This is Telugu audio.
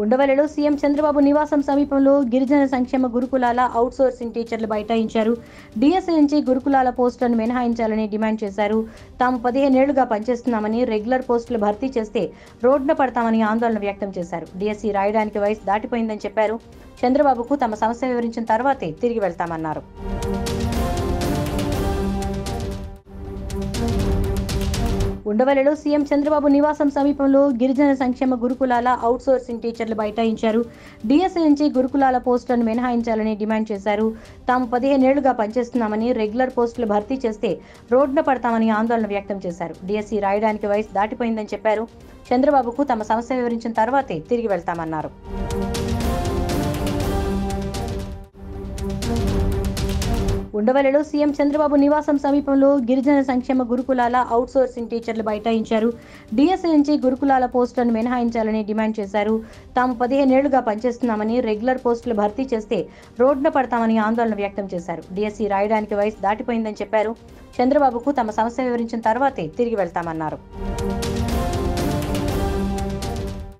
ఉండవల్లిలో సీఎం చంద్రబాబు నివాసం సమీపంలో గిరిజన సంక్షేమ గురుకులాల అవుట్సోర్సింగ్ టీచర్లు బైఠాయించారు. డిఎస్సీ నుంచి గురుకులాల పోస్టులను మినహాయించాలని డిమాండ్ చేశారు. తాము 15 ఏళ్లుగా పనిచేస్తున్నామని, రెగ్యులర్ పోస్టులు భర్తీ చేస్తే రోడ్డున పడతామని ఆందోళన వ్యక్తం చేశారు. డిఎస్సీ రాయడానికి వయసు దాటిపోయిందని చెప్పారు. చంద్రబాబుకు తమ సమస్య వివరించిన తర్వాతే తిరిగి వెళ్తామన్నారు. ఉండవల్లిలో సీఎం చంద్రబాబు నివాసం సమీపంలో గిరిజన సంక్షేమ గురుకులాల అవుట్సోర్సింగ్ టీచర్లు బైఠాయించారు. డిఎస్సీ నుంచి గురుకులాల పోస్టులను మినహాయించాలని డిమాండ్ చేశారు. తాము 15 ఏళ్లుగా పనిచేస్తున్నామని, రెగ్యులర్ పోస్టులు భర్తీ చేస్తే రోడ్డున పడతామని ఆందోళన వ్యక్తం చేశారు. డిఎస్సీ రాయడానికి వయసు దాటిపోయిందని చెప్పారు. చంద్రబాబుకు తమ సమస్య వివరించిన తర్వాతే తిరిగి వెళ్తామన్నారు. ఉండవల్లిలో సీఎం చంద్రబాబు నివాసం సమీపంలో గిరిజన సంక్షేమ గురుకులాల అవుట్సోర్సింగ్ టీచర్లు బైఠాయించారు. డిఎస్సీ నుంచి గురుకులాల పోస్టులను మినహాయించాలని డిమాండ్ చేశారు. తాము 15 ఏళ్లుగా పనిచేస్తున్నామని, రెగ్యులర్ పోస్టులు భర్తీ చేస్తే రోడ్డున పడతామని ఆందోళన వ్యక్తం చేశారు. ఉండవల్లిలో సీఎం చంద్రబాబు నివాసం సమీపంలో గిరిజన సంక్షేమ గురుకులాల అవుట్సోర్సింగ్ టీచర్లు బైఠాయించారు. డిఎస్సీ నుంచి గురుకులాల పోస్టులను మినహాయించాలని డిమాండ్ చేశారు. తాము 15 ఏళ్లుగా పనిచేస్తున్నామని, రెగ్యులర్ పోస్టులు భర్తీ చేస్తే రోడ్డున పడతామని ఆందోళన వ్యక్తం చేశారు. డిఎస్సీ రాయడానికి వయసు దాటిపోయిందని చెప్పారు. చంద్రబాబుకు తమ సమస్య వివరించిన తర్వాతే తిరిగి వెళ్తామన్నారు.